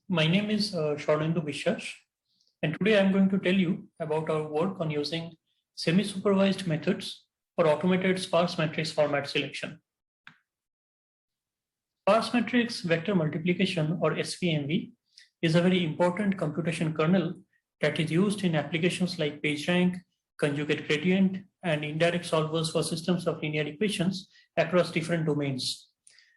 My name is Shornendu Vishwas, and today I'm going to tell you about our work on using semi-supervised methods for automated sparse matrix format selection. Sparse matrix vector multiplication, or SVMV, is a very important computation kernel that is used in applications like PageRank, conjugate gradient, and indirect solvers for systems of linear equations across different domains.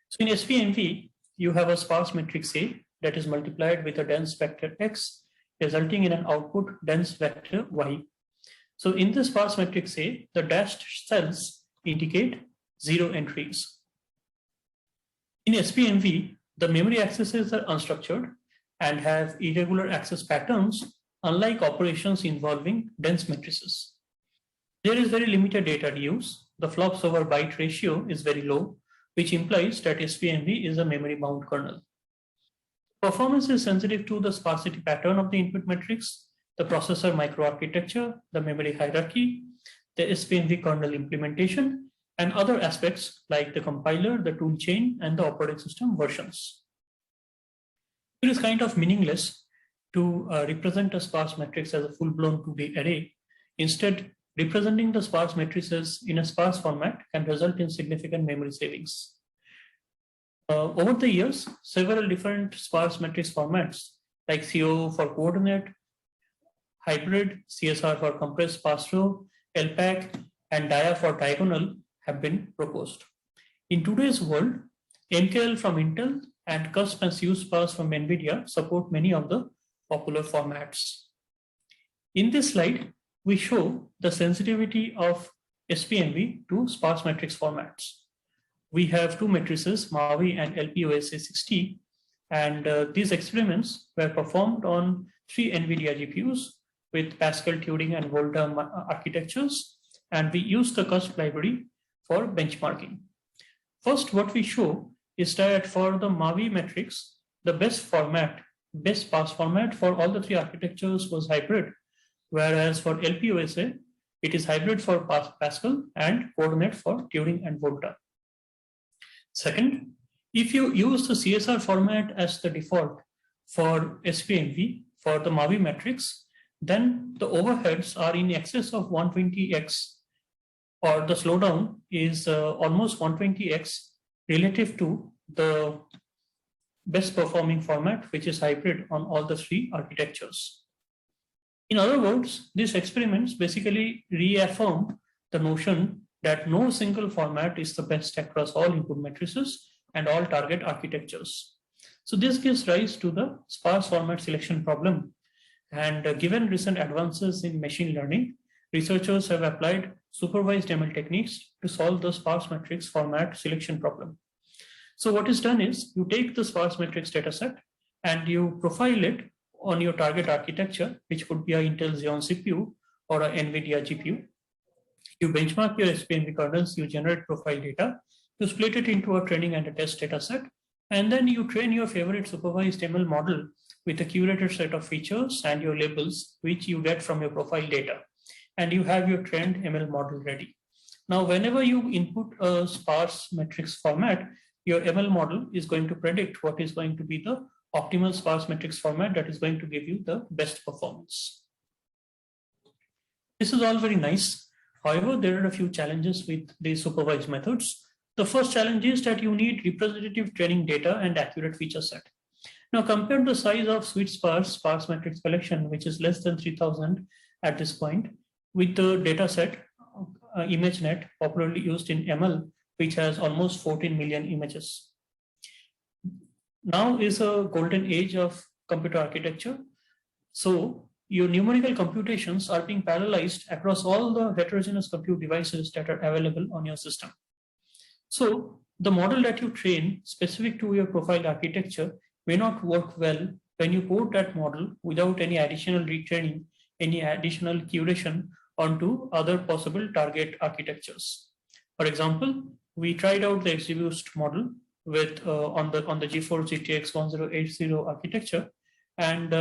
So in SVMV, you have a sparse matrix A that is multiplied with a dense vector X, resulting in an output dense vector Y. So in this sparse matrix A, the dashed cells indicate 0 entries. In SVMV, the memory accesses are unstructured and have irregular access patterns, unlike operations involving dense matrices. There is very limited data reuse. The flops over byte ratio is very low, which implies that SVMV is a memory-bound kernel. Performance is sensitive to the sparsity pattern of the input matrix, the processor microarchitecture, the memory hierarchy, the SVMV kernel implementation, and other aspects like the compiler, the toolchain, and the operating system versions. It is kind of meaningless to represent a sparse matrix as a full-blown 2D array. Instead, representing the sparse matrices in a sparse format can result in significant memory savings. Over the years, several different sparse matrix formats like COO for coordinate, hybrid, CSR for compressed sparse row, LPAC, and DIA for diagonal have been proposed. In today's world, MKL from Intel and CUSP and CUSPARSE from NVIDIA support many of the popular formats. In this slide, we show the sensitivity of SVMV to sparse matrix formats. We have two matrices, MAVI and LPOSA60, and these experiments were performed on 3 NVIDIA GPUs with Pascal, Turing, and Volta architectures, and we used the CUSP library for benchmarking. First, what we show is that for the MAVI matrix, the best sparse format for all the 3 architectures was hybrid, whereas for LPOSA, it is hybrid for Pascal and coordinate for Turing and Volta. Second, if you use the CSR format as the default for SVMV for the MAVI matrix, then the overheads are in excess of 120x, or the slowdown is almost 120x relative to the best performing format, which is hybrid on all the 3 architectures. In other words, these experiments basically reaffirm the notion that no single format is the best across all input matrices and all target architectures. So this gives rise to the sparse format selection problem. And given recent advances in machine learning, researchers have applied supervised ML techniques to solve the sparse matrix format selection problem. So what is done is you take the sparse matrix dataset and you profile it on your target architecture, which could be an Intel Xeon CPU or an NVIDIA GPU. You benchmark your SVMV kernels, you generate profile data, you split it into a training and a test data set, and then you train your favorite supervised ML model with a curated set of features and your labels, which you get from your profile data. And you have your trained ML model ready. Now, whenever you input a sparse matrix format, your ML model is going to predict what is going to be the optimal sparse matrix format that is going to give you the best performance. This is all very nice. However, there are a few challenges with these supervised methods. The first challenge is that you need representative training data and accurate feature set. Now, compare the size of sweet sparse matrix collection, which is less than 3000 at this point, with the data set ImageNet, popularly used in ML, which has almost 14 million images. Now is a golden age of computer architecture. So your numerical computations are being parallelized across all the heterogeneous compute devices that are available on your system. So the model that you train specific to your profile architecture may not work well when you port that model without any additional retraining, any additional curation onto other possible target architectures. For example, we tried out the XGBoost model with on the GeForce GTX 1080 architecture, and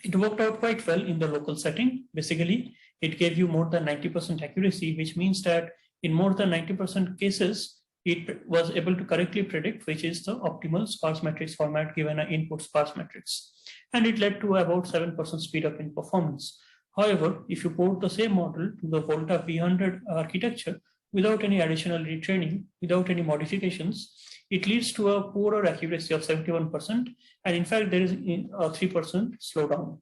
it worked out quite well in the local setting. Basically, it gave you more than 90% accuracy, which means that in more than 90% cases, it was able to correctly predict which is the optimal sparse matrix format given an input sparse matrix. And it led to about 7% speed up in performance. However, if you port the same model to the Volta V100 architecture without any additional retraining, without any modifications, it leads to a poorer accuracy of 71%. And in fact, there is a 3% slowdown.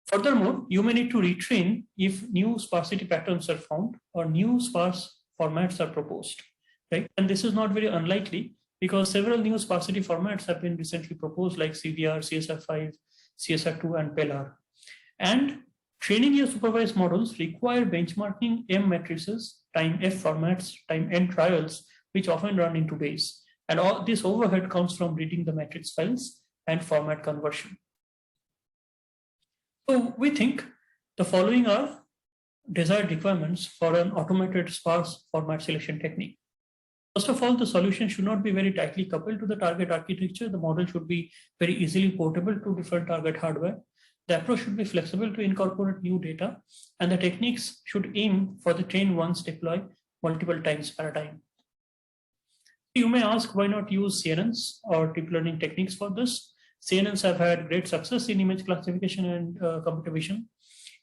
Furthermore, you may need to retrain if new sparsity patterns are found or new sparse formats are proposed, right? And this is not very unlikely because several new sparsity formats have been recently proposed like CDR, CSR5, CSR2, and PELR. And training your supervised models require benchmarking M matrices, time F formats, time N trials, which often run into days. And all this overhead comes from reading the matrix files and format conversion. So we think the following are desired requirements for an automated sparse format selection technique. First of all, the solution should not be very tightly coupled to the target architecture. The model should be very easily portable to different target hardware. The approach should be flexible to incorporate new data, and the techniques should aim for the train once, deploy multiple times paradigm. You may ask, why not use CNNs or deep learning techniques for this? CNNs have had great success in image classification and computer vision.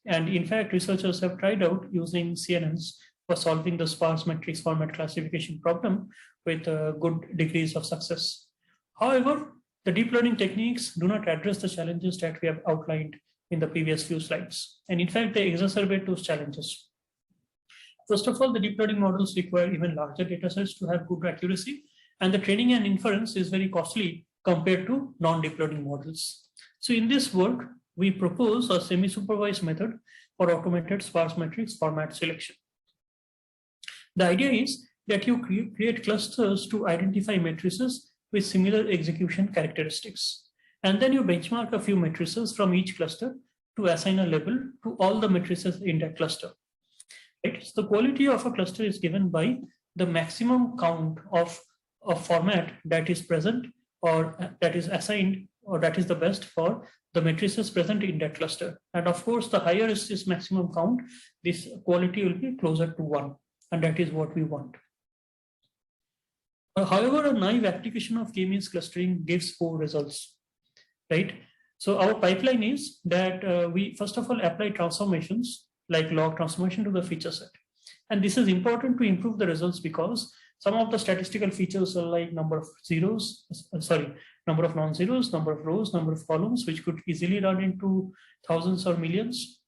And in fact, researchers have tried out using CNNs for solving the sparse matrix format classification problem with good degrees of success. However, the deep learning techniques do not address the challenges that we have outlined in the previous few slides. And in fact, they exacerbate those challenges. First of all, the deep learning models require even larger data sets to have good accuracy, and the training and inference is very costly compared to non-deep learning models. So in this work, we propose a semi-supervised method for automated sparse matrix format selection. The idea is that you create clusters to identify matrices with similar execution characteristics. And then you benchmark a few matrices from each cluster to assign a label to all the matrices in that cluster. Right? So the quality of a cluster is given by the maximum count of a format that is present or that is assigned or that is the best for the matrices present in that cluster. And of course, the higher is this maximum count, this quality will be closer to 1. And that is what we want. However, a naive application of k-means clustering gives poor results, right? So our pipeline is that we first of all apply transformations like log transformation to the feature set. And this is important to improve the results because some of the statistical features are like number of non-zeros, number of rows, number of columns, which could easily run into thousands or millions.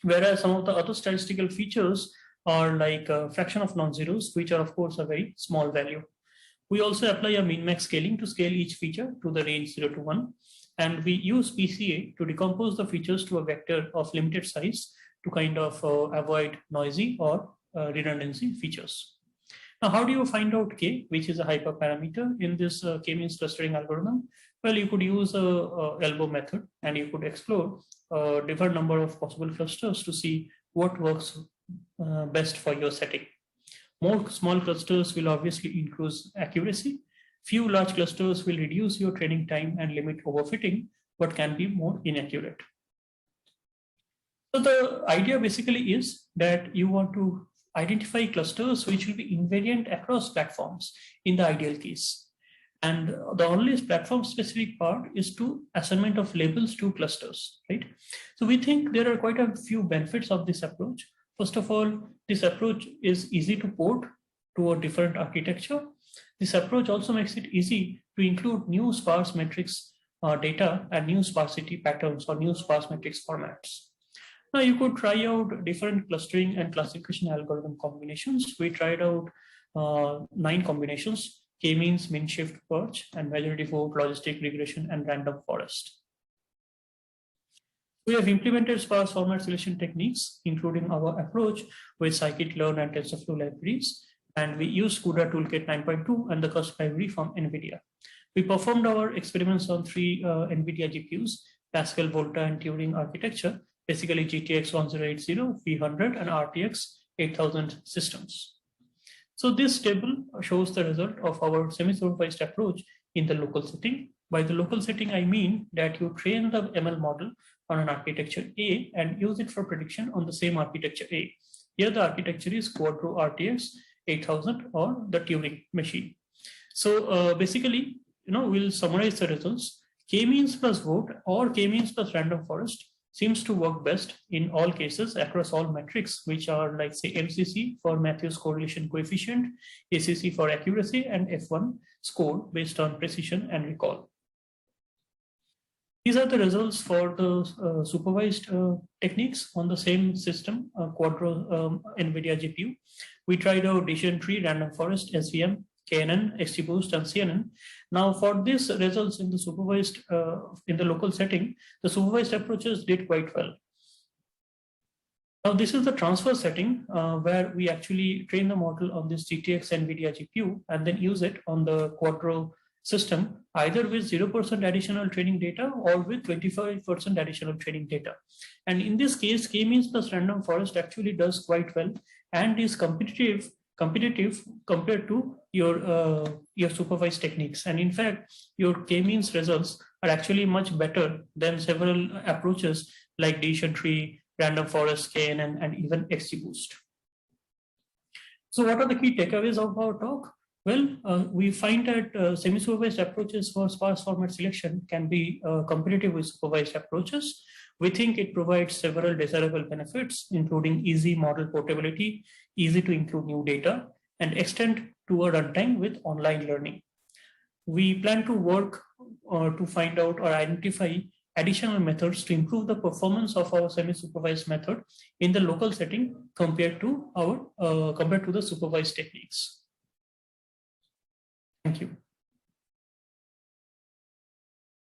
Whereas some of the other statistical features are like a fraction of non-zeros, which are of course a very small value. We also apply a min-max scaling to scale each feature to the range 0 to 1. And we use PCA to decompose the features to a vector of limited size to kind of avoid noisy or redundancy features. Now, how do you find out K, which is a hyperparameter in this k-means clustering algorithm? Well, you could use a elbow method and you could explore a different number of possible clusters to see what works best for your setting. More small clusters will obviously increase accuracy. Few large clusters will reduce your training time and limit overfitting, but can be more inaccurate. So the idea basically is that you want to identify clusters which will be invariant across platforms in the ideal case. And the only platform specific part is to assignment of labels to clusters, right? So we think there are quite a few benefits of this approach. First of all, this approach is easy to port to a different architecture. This approach also makes it easy to include new sparse matrix data and new sparsity patterns or new sparse matrix formats. Now you could try out different clustering and classification algorithm combinations. We tried out 9 combinations: k-means, min, shift, purge, and majority vote, logistic regression, and random forest. We have implemented sparse format selection techniques, including our approach with scikit-learn and TensorFlow libraries, and we use CUDA Toolkit 9.2 and the cusp library from NVIDIA. We performed our experiments on 3 NVIDIA GPUs, Pascal, Volta, and Turing architecture, basically GTX 1080, V100, and RTX 8000 systems. So this table shows the result of our semi-supervised approach in the local setting. By the local setting, I mean that you train the ML model on an architecture A and use it for prediction on the same architecture A. Here the architecture is Quadro RTX 8000 or the Turing machine. So basically, we'll summarize the results. K-means plus vote or K-means plus random forest seems to work best in all cases across all metrics, which are like say MCC for Matthews correlation coefficient, ACC for accuracy, and F1 score based on precision and recall. These are the results for the supervised techniques on the same system, Quadro NVIDIA GPU. We tried out decision tree, random forest, SVM, KNN, XGBoost, and CNN. Now for these results in the supervised, in the local setting, the supervised approaches did quite well. Now this is the transfer setting where we actually train the model on this GTX NVIDIA GPU and then use it on the Quadro system, either with 0% additional training data or with 25% additional training data. And in this case, K-means plus random forest actually does quite well and is competitive compared to your supervised techniques. And in fact, your K-means results are actually much better than several approaches like decision tree, random forest, KNN, and even XGBoost. So what are the key takeaways of our talk? Well, we find that semi-supervised approaches for sparse format selection can be competitive with supervised approaches. We think it provides several desirable benefits, including easy model portability, easy to include new data, and extend to a runtime with online learning. We plan to work to find out or identify additional methods to improve the performance of our semi-supervised method in the local setting compared to the supervised techniques. Thank you.